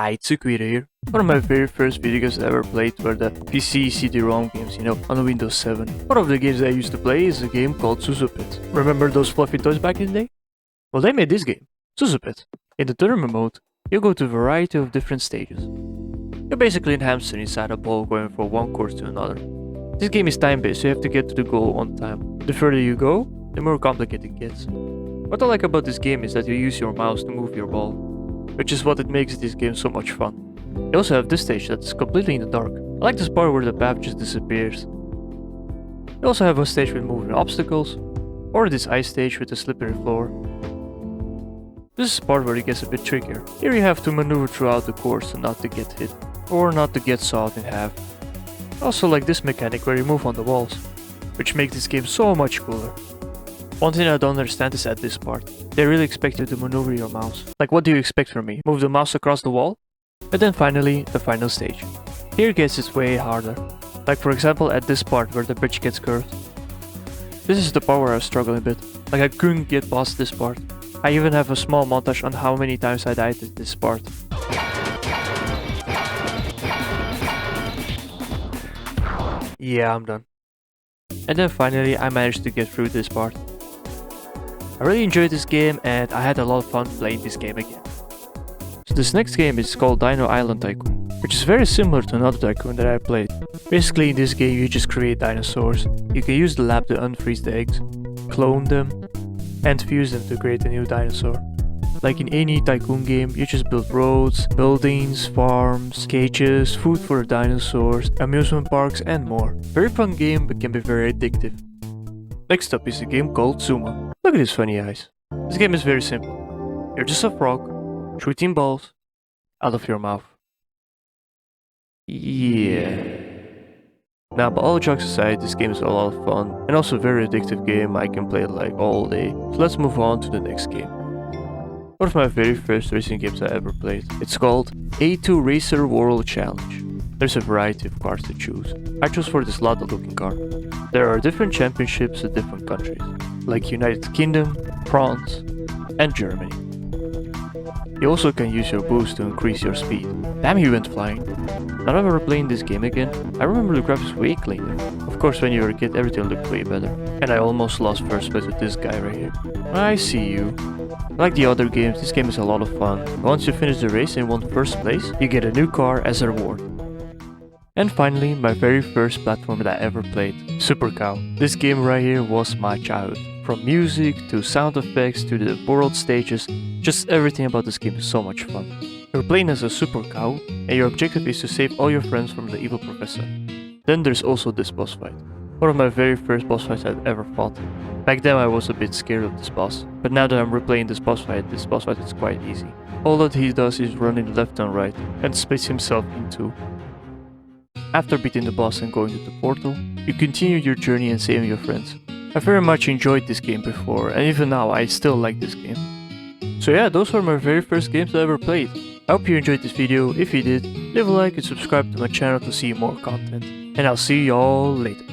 Hi, ZhuZhu here. One of my very first video games I ever played were the PC CD-ROM games, on Windows 7. One of the games I used to play is a game called ZhuZhu Pets. Remember those fluffy toys back in the day? Well, they made this game, ZhuZhu Pets. In the tournament mode, you go to a variety of different stages. You're basically a hamster inside a ball going from one course to another. This game is time-based, so you have to get to the goal on time. The further you go, the more complicated it gets. What I like about this game is that you use your mouse to move your ball, which is what it makes this game so much fun. You also have this stage that's completely in the dark. I like this part where the path just disappears. You also have a stage with moving obstacles, or this ice stage with a slippery floor. This is the part where it gets a bit trickier. Here you have to maneuver throughout the course and not to get hit, or not to get sawed in half. I also like this mechanic where you move on the walls, which makes this game so much cooler. One thing I don't understand is at this part. They really expect you to maneuver your mouse. Like, what do you expect from me? Move the mouse across the wall? And then finally, the final stage. Here it gets way harder. Like for example at this part where the bridge gets curved. This is the part where I was struggling a bit. Like I couldn't get past this part. I even have a small montage on how many times I died at this part. Yeah, I'm done. And then finally I managed to get through this part. I really enjoyed this game and I had a lot of fun playing this game again. So this next game is called Dino Island Tycoon, which is very similar to another Tycoon that I played. Basically in this game you just create dinosaurs. You can use the lab to unfreeze the eggs, clone them, and fuse them to create a new dinosaur. Like in any Tycoon game, you just build roads, buildings, farms, cages, food for the dinosaurs, amusement parks and more. Very fun game but can be very addictive. Next up is a game called Zuma. Look at his funny eyes. This game is very simple. You're just a frog, shooting balls out of your mouth. Yeah. Now, but all jokes aside, this game is a lot of fun and also a very addictive game. I can play it like all day. So let's move on to the next game. One of my very first racing games I ever played. It's called A2 Racer World Challenge. There's a variety of cars to choose. I chose for this Lada looking car. There are different championships in different countries, like United Kingdom, France, and Germany. You also can use your boost to increase your speed. Damn, he went flying. Now that I remember playing this game again, I remember the graphics way cleaner. Of course, when you were a kid, everything looked way better. And I almost lost first place with this guy right here. I see you. Like the other games, this game is a lot of fun. Once you finish the race and won first place, you get a new car as a reward. And finally, my very first platform that I ever played, Super Cow. This game right here was my childhood. From music, to sound effects, to the world stages, just everything about this game is so much fun. You're playing as a super cow, and your objective is to save all your friends from the evil professor. Then there's also this boss fight. One of my very first boss fights I've ever fought. Back then I was a bit scared of this boss, but now that I'm replaying this boss fight is quite easy. All that he does is run in left and right, and splits himself in two. After beating the boss and going to the portal, you continue your journey and saving your friends. I very much enjoyed this game before, and even now I still like this game. So yeah, those were my very first games I ever played. I hope you enjoyed this video. If you did, leave a like and subscribe to my channel to see more content. And I'll see y'all later.